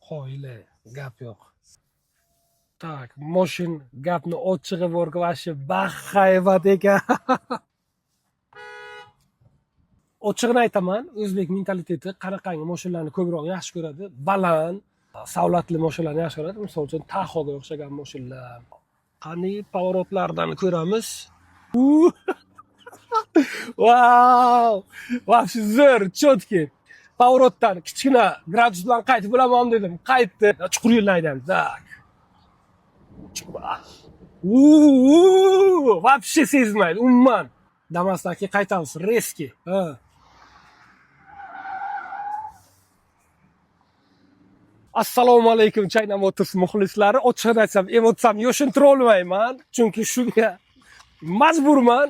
Qo'yli, gap yo'q. Tak, moshin gapni ochig'i borga vashi bahaybat ekan. Ochig'ini aytaman, o'zbek mentaliteti qanaqangi moshinlarni ko'proq yaxshi ko'radi? Baland, savlatli moshinlarni yaxshi ko'radi. Misol uchun Taho'ga o'xshagan moshinlar. Qani pavorotlardan ko'ramiz. Vau! Вообще zo'r, chotki. Pavorotdan kichkina gradus bilan qaytib bo'laman dedim. Qaytdi. Chuqur yo'lni haydaymiz. Tak. Вообще sezmaydi, umuman. Damas'dagi qaytamiz, reski. Ha. Assalomu alaykum China Motors muxlislari. Ochiqcha aytsam, emotsiyamni yo'shintira olmayman, chunki shunga majburman.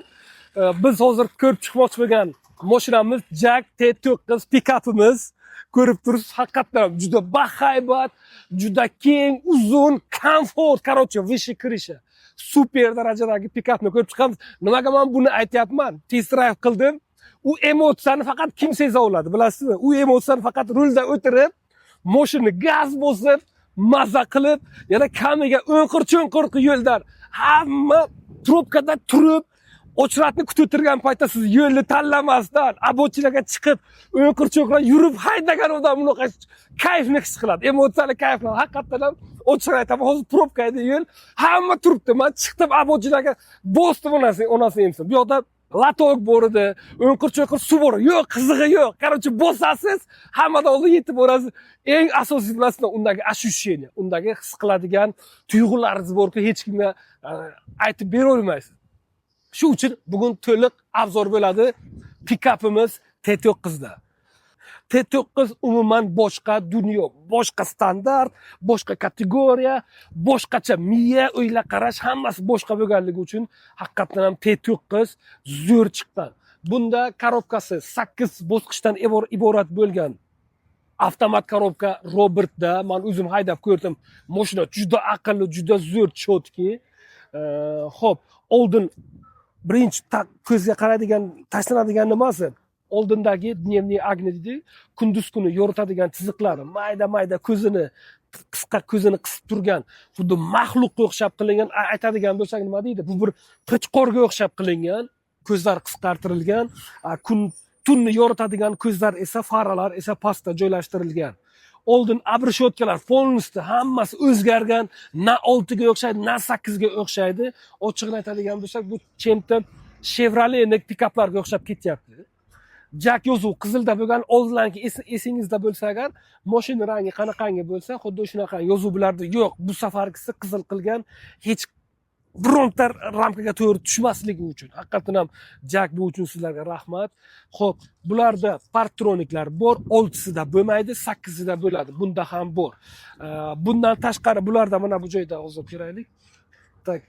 Biz hozir ko'rib chiqmoqchi bo'lgan mashinamiz Jack T9 pikapimiz. Ko'rib turibsiz, haqiqatan juda bahaybat, juda keng, uzun, komfort, короче, выше крыша. Super darajadagi pikapni ko'rib chiqamiz. Nimaga men buni aytyapman? Test drive qildim. U emotsiyani faqat kim seza oladi, bilasizmi? U emotsiyani faqat rulda o'tirib, mashina gaz bosib, maza qilib, yana kamiga o'nqir-cho'nqir yo'ldan hamma trubkada turib, ochratni kutib turgan paytda siz yo'lni tanlamasdan обочинаga chiqib, o'nqir-cho'nqir yurib haydagan odam bunaqa kayfni his qiladi. Emotsiyali kayfni haqiqatan ham ochiq aytaman, hozir probka edi yo'l, hamma turibdi. Men chiqdim обочинаga bosdim onasi emsin. Bu yoqda latok bor edi, o'nqir-cho'nqir suv bor. Yo'q, qizig'i yo'q. Короче, bosasiz, hammadan oldin yetib borasiz. Eng asosiy bilasizmi, undagi ощущение, undagi his qiladigan tuyg'ularingiz borki, hech kimga aytib bera olmaysiz. Shu uchun bugun to'liq obzor bo'ladi pikapimiz T9 da. T9 umuman boshqa dunyo, boshqa standart, boshqa kategoriya, boshqacha miya, o'yla qarash, hammasi boshqa bo'lganligi uchun haqiqatan ham T9 zo'r chiqqan. Bunda korobkasi 8 bosqichdan iborat bo'lgan. Avtomat korobka Robertda, men o'zim haydab ko'rdim. Mashina juda aqlli, juda zo'r, chotki. Xo'p, oldin birinchi ko'zga qaraydigan, tashlanadigan nimasi? Oldindagi dnevniy agni deydi, kunduz kuni yoritadigan chiziqlari, mayda-mayda ko'zini qisib turgan, xuddi maxluqqa o'xshab qilingan, aytadigan bo'lsak nima deydi? Bu bir qo'chqorga o'xshab qilingan, ko'zlar qisqartirilgan, tunni yoritadigan ko'zlar esa, faralar esa pastda joylashtirilgan. Oldin abrishotkalar polностью hammasi o'zgargan, na 6 ga o'xshaydi, na 8 ga o'xshaydi. Ochiqni aytadigan bo'lsak, bu Chevrolet Chevrolet pikaplarga o'xshab ketyapti. Jack yozuv qizilda bo'lgan, oldingi esingizda bo'lsa agar, mashina rangi qanaqangi bo'lsa, xuddi shunaqa yozuvlarda yo'q. Bu safargisi qizil qilgan, hech bironta ramkaga to'g'ri tushmasligi uchun. Haqiqatan ham Jack bu uchun sizlarga rahmat. Xo'p, bularda parktroniklar bor, 6sida bo'lmaydi, 8sida bo'ladi. Bunda ham bor. Bundan tashqari bularda mana bu joyda hozir ko'raylik. Tak,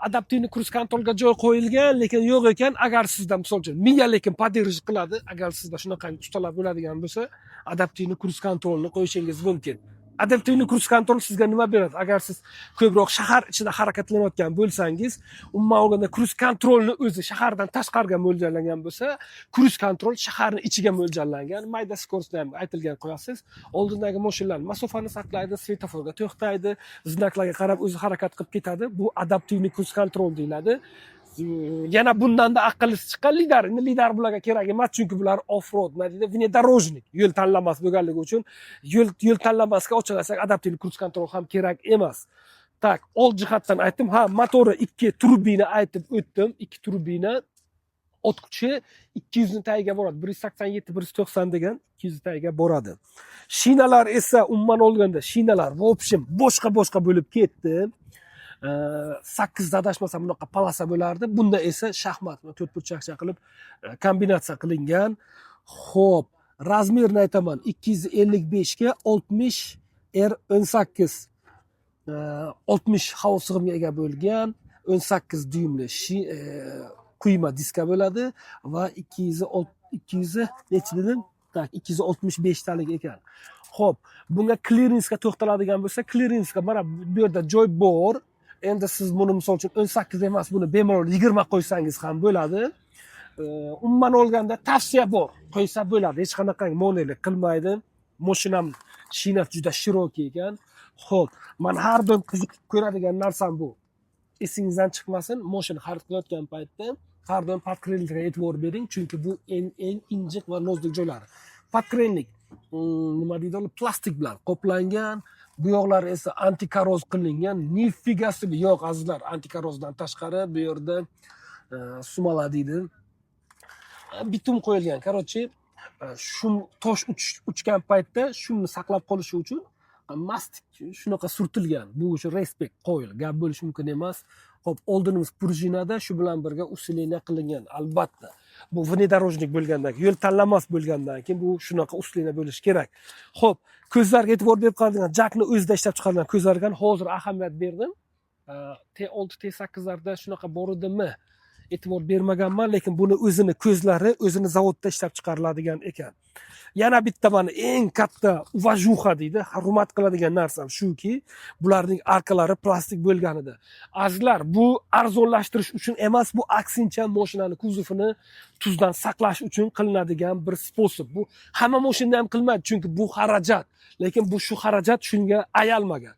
adaptivniy kruz kontrolga joy qo'yilgan, lekin yo'q ekan. Agar sizda misol uchun miya lekin поддерживать qiladi, agar sizda shunaqa ustalar bo'ladigan bo'lsa, adaptivniy kruz kontrolni qo'yishingiz mumkin. Adaptivniy kruz kontrol sizga nima beradi? Agar siz ko'proq shahar ichida harakatlanayotgan bo'lsangiz, umuman olganda kruz kontrolni o'zi shahardan tashqariga mo'ljallangan bo'lsa, kruz kontrol shaharning ichiga mo'ljallangan. Mayda skorostda ham aytilgan qo'yasiz. Oldindagi mashinalar masofani saqlaydi, svetoforga to'xtaydi, znaklarga qarab o'zi harakat qilib ketadi. Bu adaptivniy kruz kontrol deyiladi. Yana bundanda aqllisi chiqqan lidar bularga kerak emas, chunki bular off-road, nima deydi, внедорожник, yo'l tanlamas bo'lganligi uchun yo'l tanlamasga ochalasak adaptivniy kruz kontrol ham kerak emas. Tak, old jihatdan aytdim, ha, motori 2 turbina aytib o'tdim, 2 turbina, ot kuchi 200 ni tagiga boradi, 187, 190 degan 200 tagiga boradi. Shinalar esa umuman olganda shinalar в общем boshqa bo'lib ketdi. 8 da adashmasam bunaqa palasa bo'lardi. Bunda esa shaxmat, to'rtburchakcha qilib kombinatsiya qilingan. Xo'p, razmerni aytaman, 255 ga 60 R18. 60 havo sig'imiga ega bo'lgan, 18 dyumli quyma diska bo'ladi va 200 necha dedim? Tak, 265 talik ekan. Xo'p, bunga clearance'ga to'xtaladigan bo'lsa, clearance'ga mana bu yerda joy bor. Endi siz buni misol uchun 18 emas, buni bemalol 20 qo'ysangiz ham bo'ladi. Umuman olganda tavsiya bor, qo'ysa bo'ladi, hech qanaqangi monelik qilmaydi. Mashinam shinasi juda shiroki ekan. Xo'p, men har doim qiziqib ko'radigan narsam bu. Esingizdan chiqmasin, mashina xarid qilayotgan paytda har doim podkrenlikga e'tibor bering, chunki bu eng injiq va nozik joylari. Podkrenlik nima deydi, plastik bilan qoplangan, bu yoqlari esa antikorroz qilingan. Nifigasi yo'q azizlar, antikorrozdan tashqari bu yerda sumala deydi, bitum qo'yilgan. Короче, shum tosh uchgan paytda shumni saqlab qolishi uchun mastik shunaqa surtilgan. Bu uchun respekt qo'yil. Gap bo'lishi mumkin emas. Xo'p, oldinimiz prujinada shu bilan birga usileniya qilingan. Albatta, bu внедорожник bo'lgandan keyin, yo'l tanlamas bo'lgandan keyin bu shunaqa usileniya bo'lishi kerak. Xo'p, ko'zlarga e'tibor berib qoladigan jakni o'zida ishlab chiqarilgan ko'zlarga hozir ahamiyat berdim. T6, T8larda shunaqa bor edimi? E'tibor bermaganman, lekin buni o'zini ko'zlari o'zini zavodda ishlab chiqariladigan ekan. Yana bitta mana eng katta uvajuha deydi, hurmat qiladigan narsam shuki, bularning arkalari plastik bo'lganida. Azizlar, bu arzonlashtirish uchun emas, bu aksincha mashinani kuzovini tuzdan saqlash uchun qilinadigan bir sposob. Bu hamma mashinada ham qilmaydi, chunki bu xarajat. Lekin bu shu xarajat shunga ayalmagan.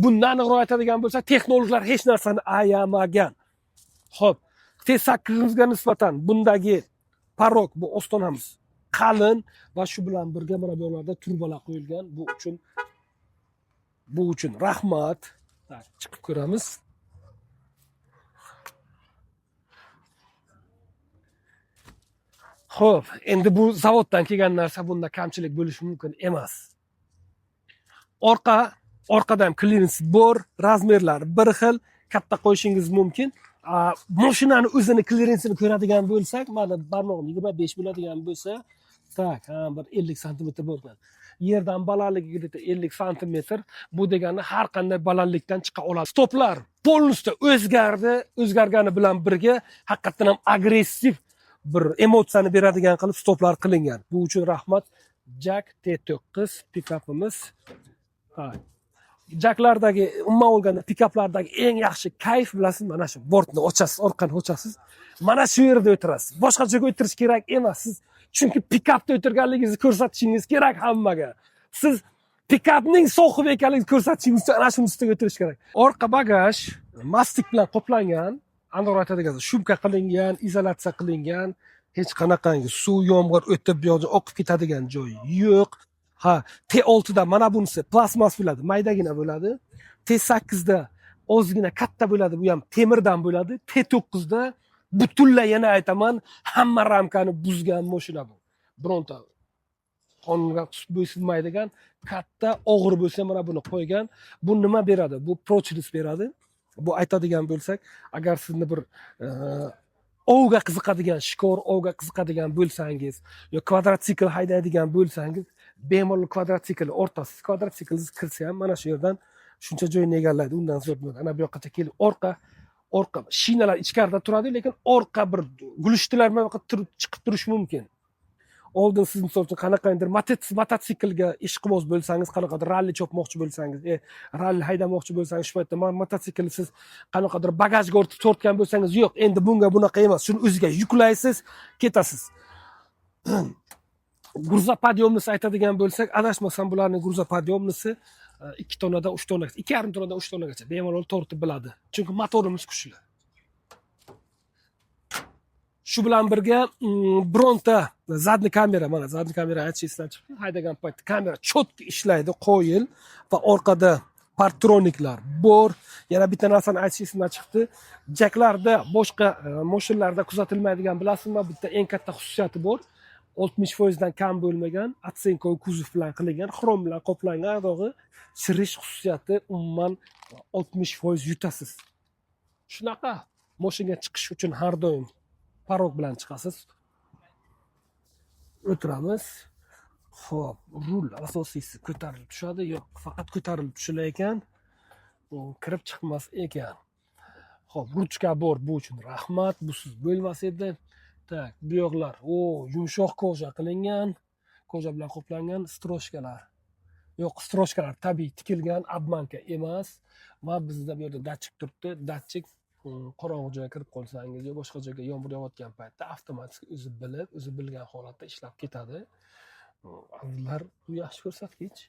Bundan aniqroq aytadigan bo'lsa, texnologlar hech narsani ayamagan. Xo'p, T8ga nisbatan bundagi parok, bu ostonamiz qalin va shu bilan birga mana bu yerlarda turbalar qo'yilgan. Bu uchun rahmat. Chiqib ko'ramiz. Xo'p, endi bu zavoddan kelgan narsa, bunda kamchilik bo'lishi mumkin emas. Orqada ham clearance bor, razmerlari bir xil, katta qo'yishingiz mumkin. Mashinani o'zini clearancini ko'radigan bo'lsak, mana barmog'im 25 bo'ladigan bo'lsa, tak, bir 50 sm bo'lgan. Yerdan balandligi 50 sm, bu degani har qanday balandlikdan chiqa oladi. Stoplar polностью o'zgardi, o'zgargani bilan birga haqiqatan ham agressiv bir emotsiyani beradigan qilib stoplar qilingan. Bu uchun rahmat. Jak T9 pikapimiz. Jaklardagi umuman olganda pikaplardagi eng yaxshi kayf bilasizmi, mana shu bortni ochasiz, orqani ochasiz, mana shu yerda o'tirasiz. Boshqa joyga o'tirish kerak emas. Siz chunki pikapda o'tirganligingizni ko'rsatishingiz kerak hammaga. Siz pikapning sohibi ekanligingizni ko'rsatishingiz uchun ana shuni ustida o'tirish kerak. Orqa bagaj mastik bilan qoplangan, aniqroq aytadigan shumka qilingan, izolyatsiya qilingan, hech qanaqangi suv, yomg'ir o'tib bu yoqda oqib ketadigan joyi yo'q. T6da mana bunisi plasmas bo'ladi, maydagina bo'ladi. T8da ozgina katta bo'ladi, bu ham temirdan bo'ladi. T9da butunlay, yana aytaman, hamma ramkani buzgan mashina bu. Bironta qonunga bo'ysunmaydigan katta og'ir bo'lsa mana buni qo'ygan. Bu nima beradi? Bu prочность beradi. Bu aytadigan bo'lsak, agar sizni bir ovga qiziqadigan, shikor ovga qiziqadigan bo'lsangiz, yo kvadrotsikl haydaydigan bo'lsangiz, bemalol kvadrotsikl o'rtasiz, kvadrotsiklni kirsa ham mana shu yerdan shuncha joyni egallaydi. Undan so'ng ana bu yoqqacha kelib orqa shinalar ichkarida turadi, lekin orqa bir gulishtilar bu yoqqa chiqib turishi mumkin. Oldin siz misol uchun qanaqandir mototsiklga ishqiboz bo'lsangiz, qanaqadir ralli chopmoqchi bo'lsangiz, ralli haydamoqchi bo'lsangiz, shu paytda mototsiklni siz qanaqadir bagajga ortib tortgan bo'lsangiz, yo'q, endi bunga bunaqa emas. Shuni o'ziga yuklaysiz, ketasiz. Gruzopodyomnisi aytadigan bo'lsak, adashmasam bularning gruzopodyomnisi 2 tonnadan 3 tonnaga, 2,5 tonnadan 3 tonnagacha bemalol tortib biladi. Chunki motorimiz kuchli. Shu bilan birga bironta zadni kamera, mana zadni kamera aytishingizdan chiqdi. Haydagan paytda kamera chotki ishlaydi, qo'yil va orqada parktroniklar bor. Yana bitta narsani aytishingizdan chiqdi. Jaklarda boshqa mashinalarda kuzatilmaydigan, bilasizmi, bitta eng katta xususiyati bor. 60% dan kam bo'lmagan, atsenkoy kuzov bilan qilingan, xrom bilan qoplangan, adog'i chirish xususiyati umuman 60% yutasiz. Shunaqa mashinaga chiqish uchun har doim parok bilan chiqasiz. O'tiramiz. Xo'p, rul asosiysi ko'tarilib tushadi, yo'q, faqat ko'tarilib tushilar ekan. Kirib chiqmas ekan. Xo'p, ruchka bor, bu uchun rahmat. Busiz bo'lmas edi. Tak, bu yoqlar, yumshoq koja qilingan, koja bilan qoplangan stroshkalar. Yo'q, stroshkalar tabiiy tikilgan, obmanka emas. Va bizda bu yerda datchik turibdi. Datchik qorong'i joyga kirib qolsangiz yo boshqa joyga yomg'ir yog'ayotgan paytda avtomatik o'zi bilib, o'zi bilgan holatda ishlab ketadi. Azizlar, bu yaxshi ko'rsatkich.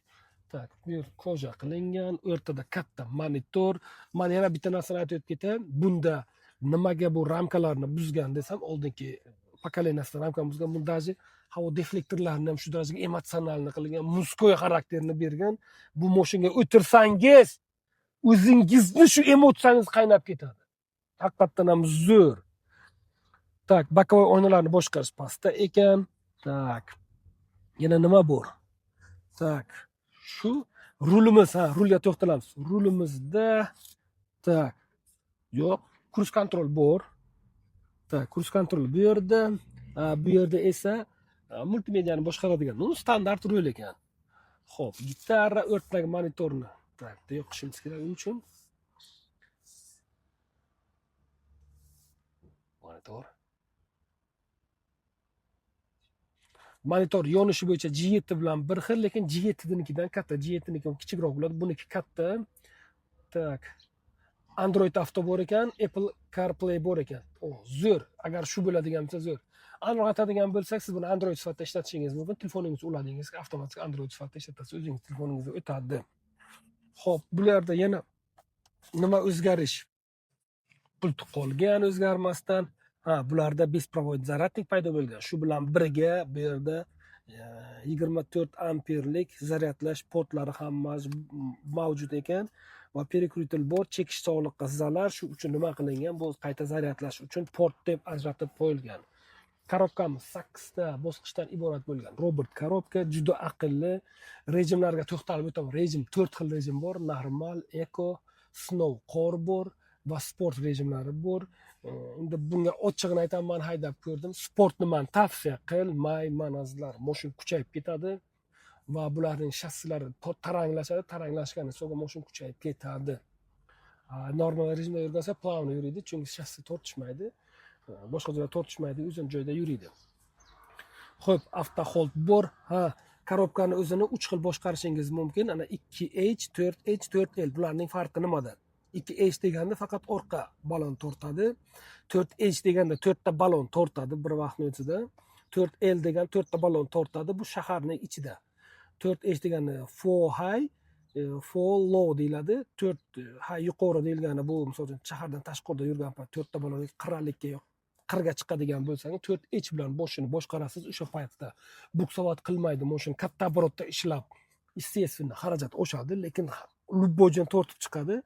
Tak, bu yer koja qilingan, o'rtada katta monitor. Mana yana bitta narsani aytib o'tib ketay. Bunda nimaga bu ramkalarni buzgan desam, oldingi pokoleniyasida ramkani buzgan, bunda даже havo deflektorlarini ham shu darajaga emotsionalni qilgan, muzko'y xarakterini bergan. Bu mashinaga o'tirsangiz, o'zingizni shu emotsiyangiz qaynab ketadi. Haqiqatdan ham zo'r. Tak, bokovoy oynalarni boshqarish pastda ekan. Tak. Yana nima bor? Tak. Shu rulimiz, rulga to'xtalamiz. Rulimizda tak. Yo'q, kruz kontrol bor. Tak, kruz kontrol bu yerda. Bu yerda esa multimediani boshqaradigan, standart rul ekan. Xo'p, gitara o'rtadagi monitorni tak, yoqishimiz kerak uning uchun. Monitor yonishi bo'yicha G7 bilan bir xil, lekin G7nikidan katta. G7niki kichikroq bo'ladi, buniki katta. Tak. Android Auto bor ekan, Apple CarPlay bor ekan. Zo'r. Agar shu bo'ladigan bo'lsa zo'r. Android aytadigan bo'lsak, siz buni Android sifatida ishlatishingiz mumkin. Telefoningizni uladingizga avtomatik Android sifatida ishlatasiz, o'zingiz telefoningizga o'tadi. Xo'p, bularda yana nima o'zgarish? Pult qolgan o'zgarmasdan. Bularda besprovod zaryadnik paydo bo'lgan. Shu bilan birga bu yerda 24 amperlik zaryadlash portlari ham mavjud ekan va перекрутитель bor, chekish sog'liqqa zarar, shu uchun nima qilingan? Bu qayta zaryadlash uchun port deb ajratib qo'yilgan. Korobkamiz 8 ta bosqichdan iborat bo'lgan. Robot korobka, juda aqlli. Rejimlarga to'xtalib o'taman. Rejim 4 xil rejim bor: normal, eco, snow, qor bor va sport rejimlari bor. Endi bunga ochig'ini aytaman, haydab ko'rdim. Sportni men tavsiya qilmayman azizlar. Mashina kuchayib ketadi va bularning shassilari taranglashadi. Taranglashgani so'ng mashina kuchayib ketadi. Normal rejimda yurgansa plavni yuradi, chunki shassi tortishmaydi. Boshqa joyda tortishmaydi, o'zini joyida yuradi. Xo'p, avto hold bor. Korobkani o'zini 3 xil boshqarishingiz mumkin. Ana 2H, 4H, 4L. Bularning farqi nimada? 2H deganda faqat orqa balon tortadi. 4H deganda 4 ta balon tortadi bir vaqtning ichida. 4L degan 4 ta balon tortadi. Bu shaharning ichida. 4H deganda 4 high, 4 low deyiladi. 4 high yuqori deyilgani bu, masalan, shahardan tashqarida yurgan payt 4 ta balon qirralikka qirga chiqadigan bo'lsangiz 4H bilan boshini boshqarasiz. O'sha paytda buksovat qilmaydi, mashina katta oborotda ishlab, естественно, xarajat oshadi, lekin lubbojon tortib chiqadi.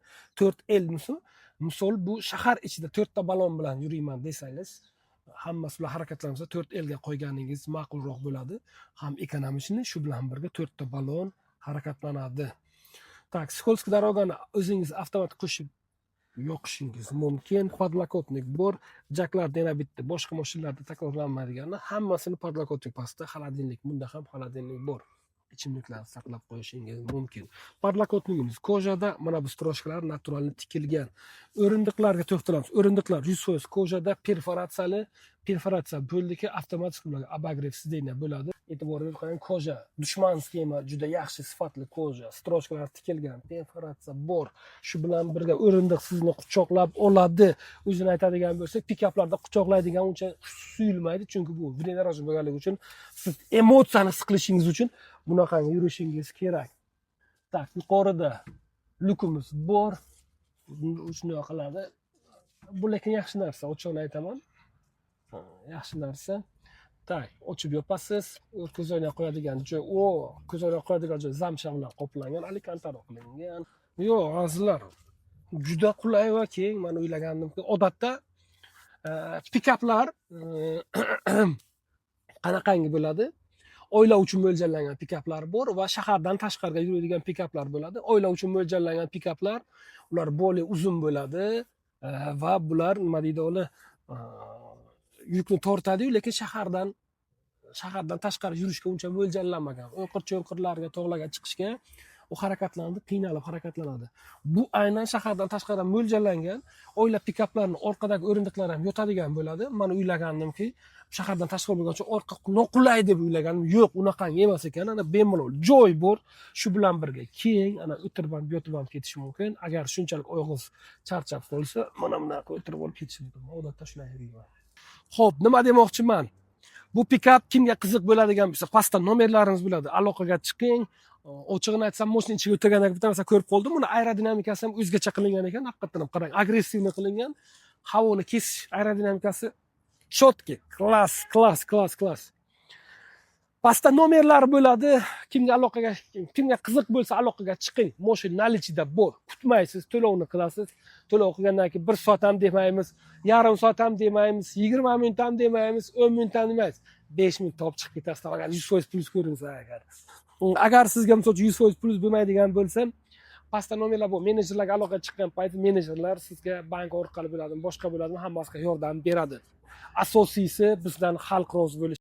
4L misol bu shahar ichida 4 ta balon bilan yurayman desangiz, hammasi bilan harakatlansa 4L ga qo'yganingiz ma'qulroq bo'ladi. Ham ekonomishni shu bilan birga 4 ta balon harakatlanadi. Tak, Skolskiy darogani o'zingiz avtomat qo'shib yoqishingiz mumkin. Podlokotnik bor. Jaklarda yana bitta, boshqa mashinalarda takrorlanmaydiganlar hammasini podlokotnik pastda. Xolodilnik, bunda ham xolodilnik bor. Ichimliklarni saqlab qo'yishingiz mumkin. Podlokotnigimiz kojada, mana bu stroshkalar naturalni tikilgan. O'rindiqlarga to'xtalamiz. O'rindiqlar 100% kojada, perforatsiya bo'ldiki, avtomatik abagrev sizdeniya bo'ladi. E'tiboringizni qo'ying, koja dushmanskiy emas, juda yaxshi sifatli koja. Stroshkalar tikilgan, perforatsiya bor. Shu bilan birga o'rindiq sizni quchoqlab oladi. O'zini aytadigan bo'lsak, pikaplarda quchoqlaydigan uncha suyulmaydi, chunki bu vnedorожный bo'lganligi uchun siz emotsiyani his qilishingiz uchun bunaqangi yurishingiz kerak. Tak, yuqorida lukimiz bor. Shunday qiladi. Bu lekin yaxshi narsa, ochig'ini aytaman. Yaxshi narsa. Tak, ochib yopasiz. Ko'zoynak qo'yadigan joy, ko'zoynak qo'yadigan joy zamsha bilan qoplangan, alikantaro qilingan. Yo'q, azizlar, juda qulay va keng. Men o'ylagandimki, odatda pikaplar qanaqangi bo'ladi? Oila uchun mo'ljallangan pikaplar bor va shahardan tashqariga yuradigan pikaplar bo'ladi. Oila uchun mo'ljallangan pikaplar, ular bolli uzun bo'ladi va bular nima deydi, ular yukni tortadi, lekin shahardan tashqari yurishga uncha mo'ljallanmagan. O'nqir-cho'nqirlarga, tog'larga chiqishga u harakatlanadi, qiynalib harakatlanadi. Bu aynan shahardan tashqaridan mo'ljallangan. Oila pikaplarning orqadagi o'rindiqlar ham yotadigan bo'ladi. Men o'ylagandimki, shahardan tashqari bo'lgan uchun orqa noqulay deb o'ylagandim. Yo'q, unaqangi emas ekan. Ana bemalol joy bor. Shu bilan birga keng, ana o'tirib ham, yotib ham ketish mumkin. Agar shunchalik oyog'ingiz charchab qolsa, mana bunaqa o'tirib olib ketish mumkin. Odatda shunday yurayman. Xo'p, nima demoqchiman? Bu pikap kimga qiziq bo'ladigan bo'lsa, pastda nomerlarimiz bo'ladi. Aloqaga chiqing. Ochig'ini aytsam, mashina ichiga o'tirganda bitta narsa ko'rib qoldim. Buni aerodinamikasi ham o'zgacha qilingan ekan. Haqiqatan ham qarang, agressivni qilingan. Havoni kesish aerodinamikasi chotki, klass. Pastda nomerlar bo'ladi. Kimga qiziq bo'lsa aloqaga chiqing. Mashina nalichida bor. Kutmaysiz, to'lovni qilasiz. To'lov qilgandan keyin 1 soat ham demaymiz, yarim soat ham demaymiz, 20 minut ham demaymiz, 10 minut ham demaymiz. 5 minutda olib chiqib ketasiz. Agar 100% plyus ko'rinsa agar. Agar sizga misol 100% plyus bo'lmaydigan bo'lsa, pastda nomerlar bor. Menejerlarga aloqaga chiqqan payt menejerlar sizga bank orqali bo'ladimi, boshqa bo'ladimi, hammasiga yordam beradi. Asosiysi bizdan xalq rozi bo'lishi.